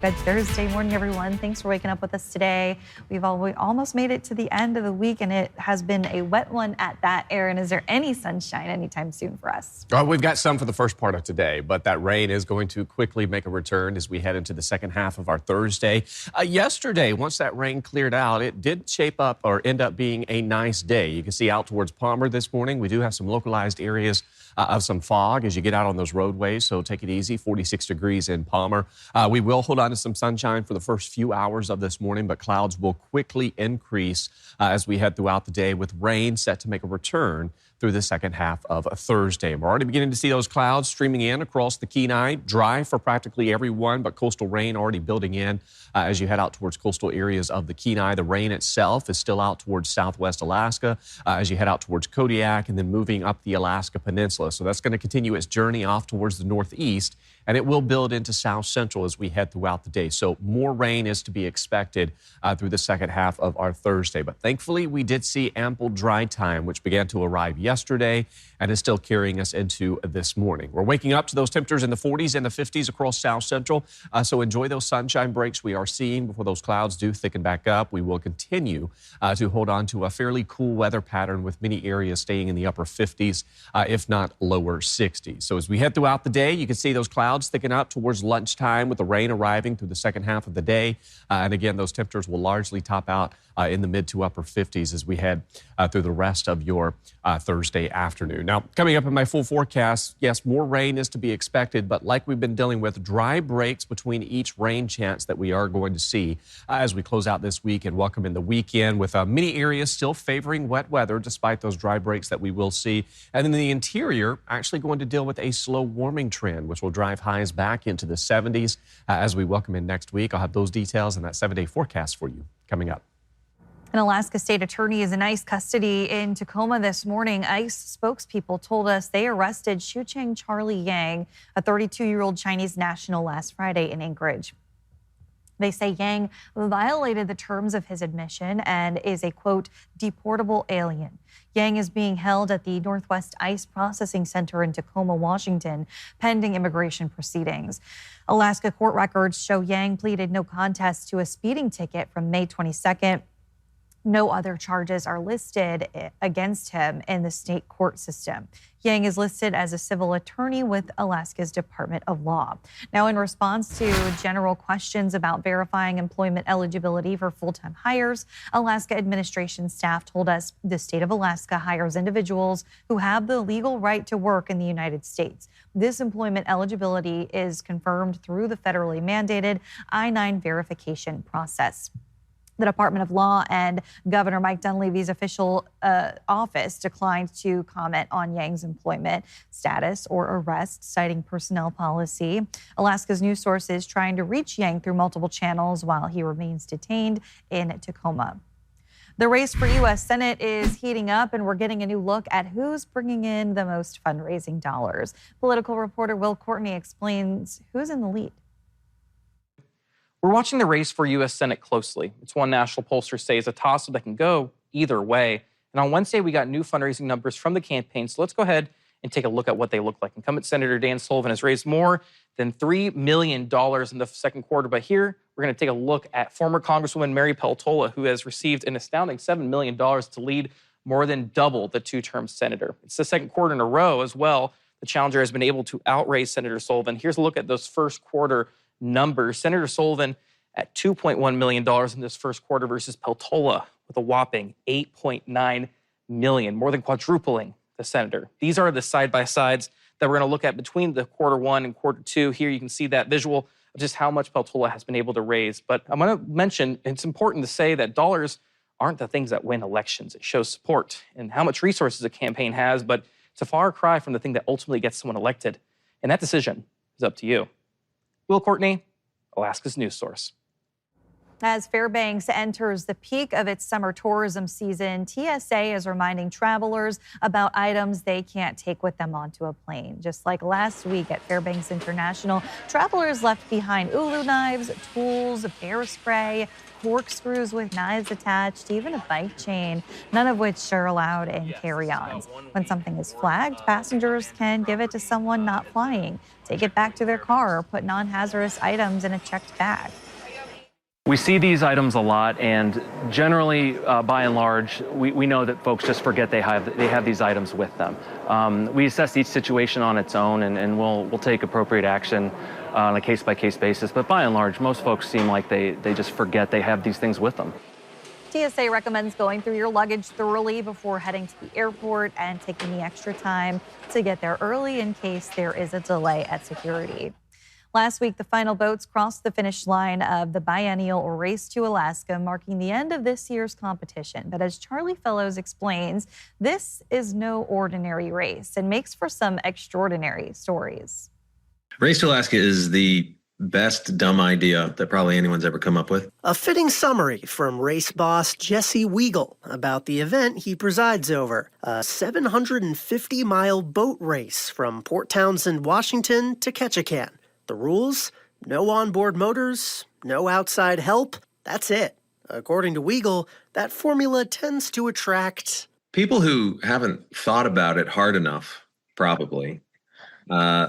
Good Thursday morning, everyone. Thanks for waking up with us today. We almost made it to the end of the week, and it has been a wet one at that. Aaron, is there any sunshine anytime soon for us? We've got some for the first part of today, but that rain is going to quickly make a return as we head into the second half of our Thursday. Yesterday, once that rain cleared out, it did shape up or end up being a nice day. You can see out towards Palmer this morning, we do have some localized areas of some fog as you get out on those roadways, so take it easy. 46 degrees in Palmer. We will hold on to some sunshine for the first few hours of this morning, but clouds will quickly increase as we head throughout the day, with rain set to make a return through the second half of Thursday. We're already beginning to see those clouds streaming in across the Kenai. Dry for practically everyone, but coastal rain already building in as you head out towards coastal areas of the Kenai. The rain itself is still out towards southwest Alaska as you head out towards Kodiak and then moving up the Alaska Peninsula. So that's going to continue its journey off towards the northeast, and it will build into south central as we head throughout the day. So more rain is to be expected through the second half of our Thursday. But thankfully, we did see ample dry time, which began to arrive yesterday and is still carrying us into this morning. We're waking up to those temperatures in the 40s and the 50s across south central. So enjoy those sunshine breaks we are seeing before those clouds do thicken back up. We will continue to hold on to a fairly cool weather pattern, with many areas staying in the upper 50s, if not lower 60s. So as we head throughout the day, you can see those clouds thicken up towards lunchtime, with the rain arriving through the second half of the day. And again, those temperatures will largely top out in the mid to upper 50s as we head through the rest of your Thursday afternoon. Now, coming up in my full forecast, yes, more rain is to be expected, but like we've been dealing with, dry breaks between each rain chance that we are going to see as we close out this week and welcome in the weekend, with many areas still favoring wet weather despite those dry breaks that we will see. And in the interior, actually going to deal with a slow warming trend, which will drive highs back into the 70s as we welcome in next week. I'll have those details and that 7-day forecast for you coming up. An Alaska state attorney is in ICE custody in Tacoma this morning. ICE spokespeople told us they arrested Shucheng Charlie Yang, a 32-year-old Chinese national, last Friday in Anchorage. They say Yang violated the terms of his admission and is a, quote, deportable alien. Yang is being held at the Northwest ICE Processing Center in Tacoma, Washington, pending immigration proceedings. Alaska court records show Yang pleaded no contest to a speeding ticket from May 22nd. No other charges are listed against him in the state court system. Yang is listed as a civil attorney with Alaska's Department of Law. Now, in response to general questions about verifying employment eligibility for full-time hires, Alaska administration staff told us the state of Alaska hires individuals who have the legal right to work in the United States. This employment eligibility is confirmed through the federally mandated I-9 verification process. The Department of Law and Governor Mike Dunleavy's official office declined to comment on Yang's employment status or arrest, citing personnel policy. Alaska's news source is trying to reach Yang through multiple channels while he remains detained in Tacoma. The race for U.S. Senate is heating up, and we're getting a new look at who's bringing in the most fundraising dollars. Political reporter Will Courtney explains who's in the lead. We're watching the race for U.S. Senate closely. It's one national pollster says a toss-up that can go either way. And on Wednesday, we got new fundraising numbers from the campaign. So let's go ahead and take a look at what they look like. Incumbent Senator Dan Sullivan has raised more than $3 million in the second quarter. But here, we're going to take a look at former Congresswoman Mary Peltola, who has received an astounding $7 million to lead more than double the two-term senator. It's the second quarter in a row as well. The challenger has been able to outraise Senator Sullivan. Here's a look at those first quarter numbers. Senator Sullivan at $2.1 million in this first quarter versus Peltola with a whopping $8.9 million, more than quadrupling the senator. These are the side-by-sides that we're going to look at between the quarter one and quarter two. Here you can see that visual of just how much Peltola has been able to raise. But I'm going to mention, it's important to say that dollars aren't the things that win elections. It shows support and how much resources a campaign has, but it's a far cry from the thing that ultimately gets someone elected. And that decision is up to you. Will Courtney, Alaska's news source. As Fairbanks enters the peak of its summer tourism season, TSA is reminding travelers about items they can't take with them onto a plane. Just like last week at Fairbanks International, travelers left behind ulu knives, tools, bear spray, corkscrews with knives attached, even a bike chain, none of which are allowed in carry-ons. When something is flagged, passengers can give it to someone not flying, take it back to their car, or put non-hazardous items in a checked bag. We see these items a lot, and generally, by and large, we know that folks just forget they have these items with them. We assess each situation on its own, and we'll take appropriate action on a case-by-case basis. But by and large, most folks seem like they just forget they have these things with them. TSA recommends going through your luggage thoroughly before heading to the airport and taking the extra time to get there early in case there is a delay at security. Last week, the final boats crossed the finish line of the biennial Race to Alaska, marking the end of this year's competition. But as Charlie Fellows explains, this is no ordinary race and makes for some extraordinary stories. Race to Alaska is the best dumb idea that probably anyone's ever come up with. A fitting summary from race boss Jesse Weigel about the event he presides over. A 750-mile boat race from Port Townsend, Washington to Ketchikan. The rules? No onboard motors, no outside help. That's it. According to Weigel, that formula tends to attract people who haven't thought about it hard enough, probably.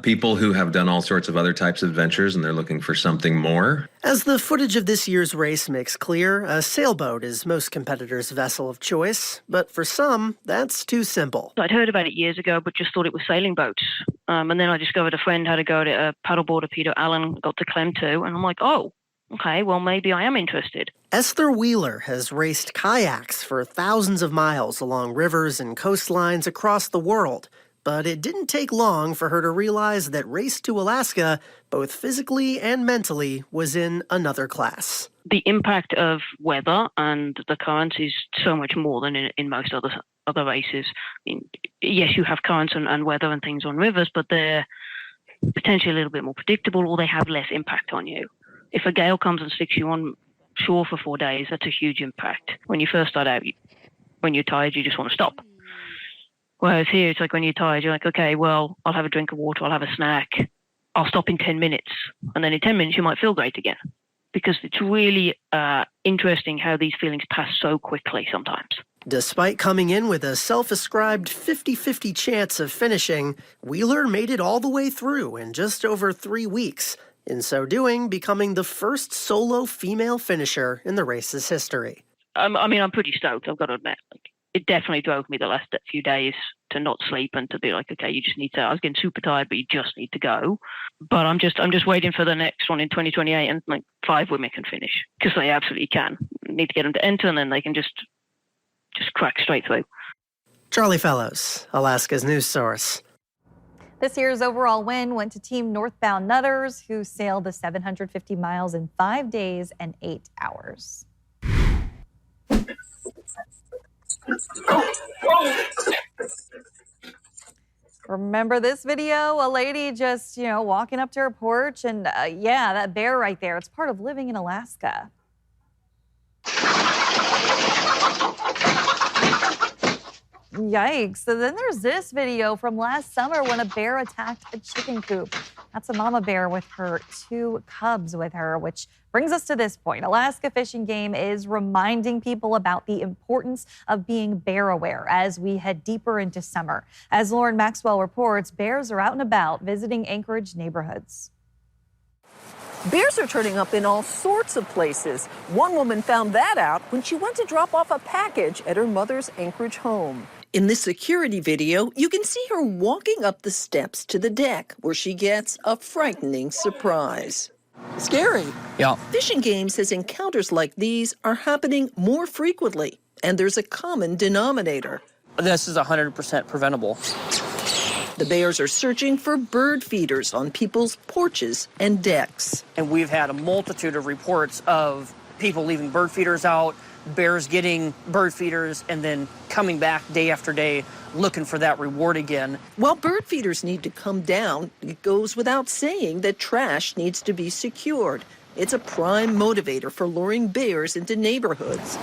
People who have done all sorts of other types of adventures and they're looking for something more. As the footage of this year's race makes clear, a sailboat is most competitors' vessel of choice. But for some, that's too simple. I'd heard about it years ago, but just thought it was sailing boats. And then I discovered a friend had a go at a paddleboarder, Peter Allen, got to Clem too. And I'm like, oh, okay, well, maybe I am interested. Esther Wheeler has raced kayaks for thousands of miles along rivers and coastlines across the world. But it didn't take long for her to realize that Race to Alaska, both physically and mentally, was in another class. The impact of weather and the currents is so much more than in most other races. I mean, yes, you have currents and weather and things on rivers, but they're potentially a little bit more predictable, or they have less impact on you. If a gale comes and sticks you on shore for 4 days, that's a huge impact. When you first start out, when you're tired, you just want to stop. Whereas here, it's like when you're tired, you're like, okay, well, I'll have a drink of water, I'll have a snack, I'll stop in 10 minutes. And then in 10 minutes, you might feel great again. Because it's really interesting how these feelings pass so quickly sometimes. Despite coming in with a self-ascribed 50-50 chance of finishing, Wheeler made it all the way through in just over 3 weeks. In so doing, becoming the first solo female finisher in the race's history. I'm pretty stoked, I've got to admit. It definitely drove me the last few days to not sleep and to be like, okay, you just need to. I was getting super tired, but you just need to go. But I'm just waiting for the next one in 2028, and like 5 women can finish because they absolutely can. Need to get them to enter, and then they can just crack straight through. Charlie Fellows, Alaska's news source. This year's overall win went to Team Northbound Nutters, who sailed the 750 miles in 5 days and 8 hours. Remember this video? A lady just, walking up to her porch and that bear right there. It's part of living in Alaska. Yikes. So then there's this video from last summer when a bear attacked a chicken coop. That's a mama bear with her 2 cubs with her, which brings us to this point. Alaska Fish and Game is reminding people about the importance of being bear aware as we head deeper into summer. As Lauren Maxwell reports, bears are out and about visiting Anchorage neighborhoods. Bears are turning up in all sorts of places. One woman found that out when she went to drop off a package at her mother's Anchorage home. In this security video, you can see her walking up the steps to the deck where she gets a frightening surprise. Scary. Yeah. Fish and Game says encounters like these are happening more frequently, and there's a common denominator. This is 100% preventable. The bears are searching for bird feeders on people's porches and decks. And we've had a multitude of reports of people leaving bird feeders out, bears getting bird feeders and then coming back day after day looking for that reward again. While bird feeders need to come down, it goes without saying that trash needs to be secured. It's a prime motivator for luring bears into neighborhoods.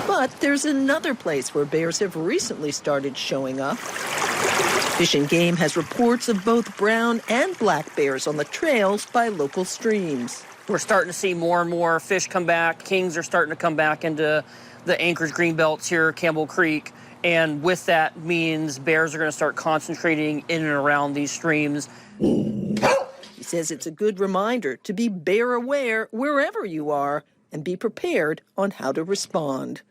But there's another place where bears have recently started showing up. Fish and Game has reports of both brown and black bears on the trails by local streams. We're starting to see more and more fish come back. Kings are starting to come back into the Anchorage greenbelts here, Campbell Creek. And with that means bears are going to start concentrating in and around these streams. He says it's a good reminder to be bear aware wherever you are and be prepared on how to respond.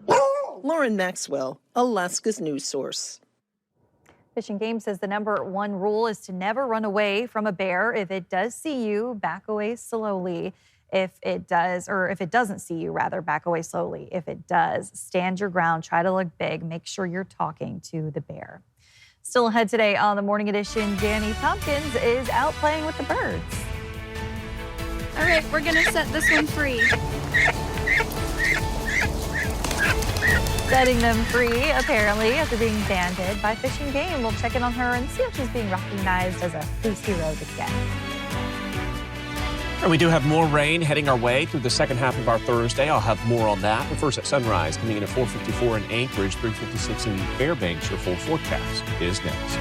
Lauren Maxwell, Alaska's news source. Fish and Game says the #1 rule is to never run away from a bear. If it does see you, back away slowly. If it doesn't see you, rather, back away slowly. If it does, stand your ground, try to look big, make sure you're talking to the bear. Still ahead today on the Morning Edition, Danny Tompkins is out playing with the birds. All right, we're gonna set this one free. Setting them free, apparently, after being banded by Fish and Game. We'll check in on her and see if she's being recognized as a police hero just yet. And we do have more rain heading our way through the second half of our Thursday. I'll have more on that. But first at sunrise, coming in at 4:54 in Anchorage, 3:56 in Fairbanks. Your full forecast is next.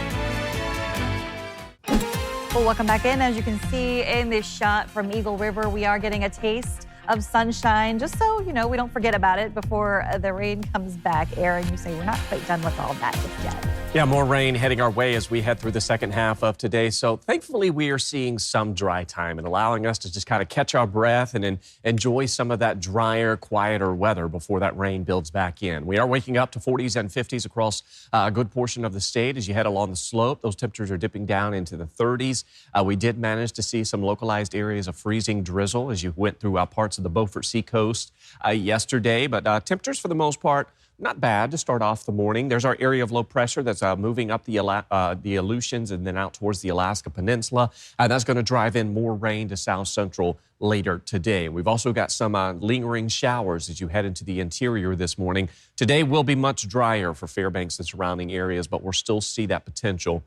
Well, welcome back in. As you can see in this shot from Eagle River, we are getting a taste of sunshine, just so you know we don't forget about it before the rain comes back. Aaron, you say we're not quite done with all that just yet. Yeah, more rain heading our way as we head through the second half of today. So thankfully, we are seeing some dry time and allowing us to just kind of catch our breath and enjoy some of that drier, quieter weather before that rain builds back in. We are waking up to 40s and 50s across a good portion of the state. As you head along the slope, those temperatures are dipping down into the 30s. We did manage to see some localized areas of freezing drizzle as you went through parts of the Beaufort Seacoast yesterday. But temperatures, for the most part, not bad to start off the morning. There's our area of low pressure that's moving up the Aleutians and then out towards the Alaska Peninsula. That's going to drive in more rain to south central later today. We've also got some lingering showers as you head into the interior this morning. Today will be much drier for Fairbanks and surrounding areas, but we'll still see that potential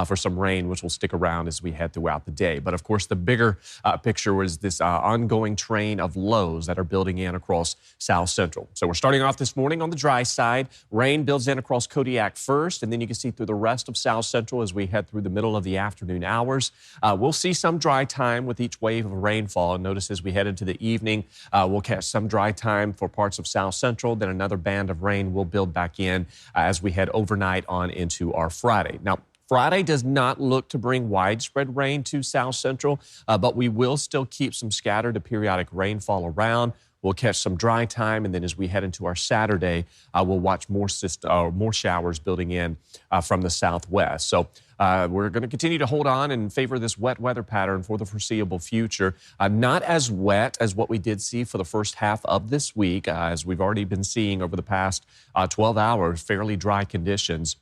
for some rain, which will stick around as we head throughout the day. But of course, the bigger picture was this ongoing train of lows that are building in across south central. So we're starting off this morning on the dry side. Rain builds in across Kodiak first, and then you can see through the rest of south central as we head through the middle of the afternoon hours. We'll see some dry time with each wave of rainfall. And notice as we head into the evening, we'll catch some dry time for parts of south central. Then another band of rain will build back in as we head overnight on into our Friday. Now, Friday does not look to bring widespread rain to south central, but we will still keep some scattered to periodic rainfall around. We'll catch some dry time, and then as we head into our Saturday, we'll watch more showers building in from the southwest. So we're going to continue to hold on and favor this wet weather pattern for the foreseeable future. Not as wet as what we did see for the first half of this week, as we've already been seeing over the past 12 hours, fairly dry conditions.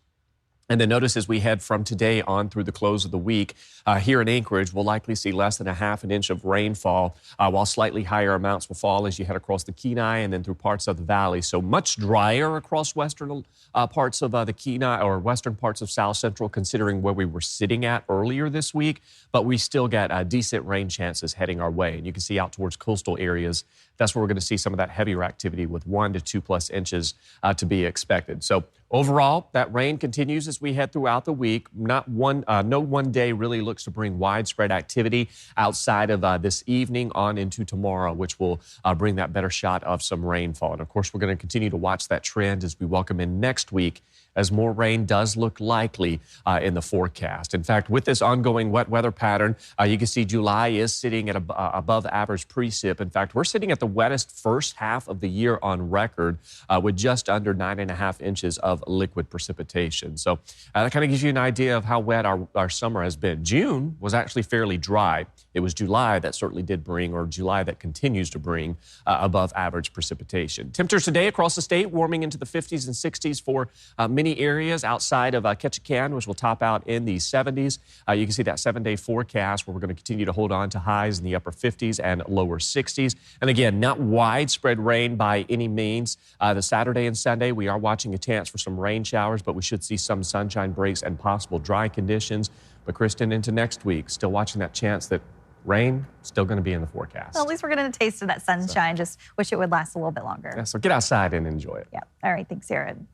And then notice as we head from today on through the close of the week, here in Anchorage, we'll likely see less than a half an inch of rainfall, while slightly higher amounts will fall as you head across the Kenai and then through parts of the valley. So much drier across western parts of the Kenai or western parts of south central, considering where we were sitting at earlier this week. But we still got decent rain chances heading our way. And you can see out towards coastal areas, that's where we're going to see some of that heavier activity with 1 to 2+ inches to be expected. So overall, that rain continues as we head throughout the week. No one day really looks to bring widespread activity outside of this evening on into tomorrow, which will bring that better shot of some rainfall. And of course, we're going to continue to watch that trend as we welcome in next week, as more rain does look likely in the forecast. In fact, with this ongoing wet weather pattern, you can see July is sitting at above average precip. In fact, we're sitting at the wettest first half of the year on record with just under 9.5 inches of liquid precipitation. So that kind of gives you an idea of how wet our summer has been. June was actually fairly dry. It was July that certainly did bring, or July that continues to bring, above average precipitation. Temperatures today across the state warming into the 50s and 60s for many many areas outside of Ketchikan, which will top out in the 70s. You can see that 7-day forecast where we're going to continue to hold on to highs in the upper 50s and lower 60s. And again, not widespread rain by any means. The Saturday and Sunday, we are watching a chance for some rain showers, but we should see some sunshine breaks and possible dry conditions. But Kristen, into next week, still watching that chance that rain still going to be in the forecast. Well, at least we're getting a taste of that sunshine. Just wish it would last a little bit longer. Yeah, so get outside and enjoy it. Yeah. All right. Thanks, Aaron.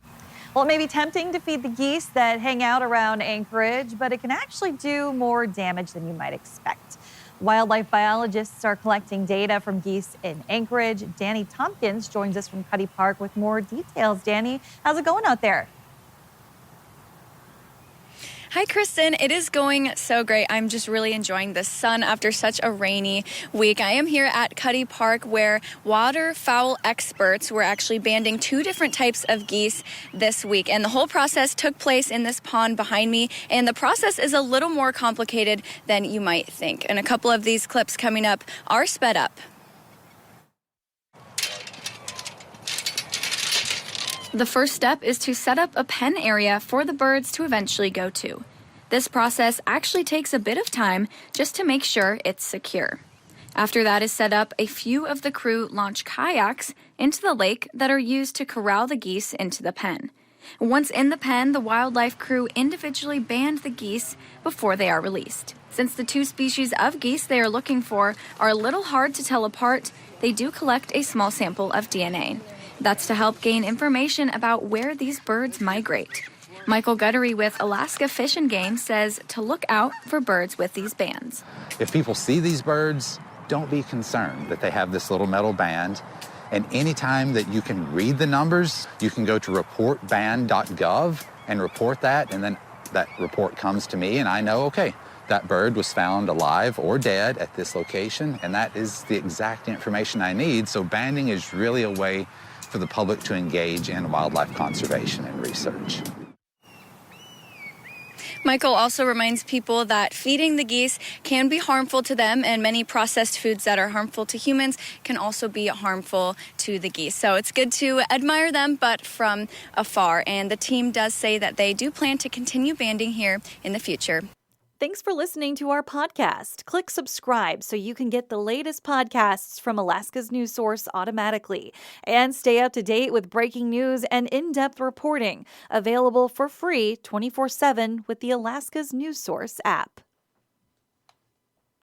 Well, it may be tempting to feed the geese that hang out around Anchorage, but it can actually do more damage than you might expect. Wildlife biologists are collecting data from geese in Anchorage. Danny Tompkins joins us from Cuddy Park with more details. Danny, how's it going out there? Hi, Kristen. It is going so great. I'm just really enjoying the sun after such a rainy week. I am here at Cuddy Park where waterfowl experts were actually banding 2 different types of geese this week. And the whole process took place in this pond behind me. And the process is a little more complicated than you might think. And a couple of these clips coming up are sped up. The first step is to set up a pen area for the birds to eventually go to. This process actually takes a bit of time just to make sure it's secure. After that is set up, a few of the crew launch kayaks into the lake that are used to corral the geese into the pen. Once in the pen, the wildlife crew individually band the geese before they are released. Since the 2 species of geese they are looking for are a little hard to tell apart, they do collect a small sample of DNA. That's to help gain information about where these birds migrate. Michael Guttery with Alaska Fish and Game says to look out for birds with these bands. If people see these birds, don't be concerned that they have this little metal band. And anytime that you can read the numbers, you can go to reportband.gov and report that, and then that report comes to me and I know, okay, that bird was found alive or dead at this location, and that is the exact information I need. So banding is really a way for the public to engage in wildlife conservation and research. Michael also reminds people that feeding the geese can be harmful to them, and many processed foods that are harmful to humans can also be harmful to the geese. So it's good to admire them, but from afar. And the team does say that they do plan to continue banding here in the future. Thanks for listening to our podcast. Click subscribe so you can get the latest podcasts from Alaska's news source automatically. And stay up to date with breaking news and in-depth reporting. Available for free 24/7 with the Alaska's news source app.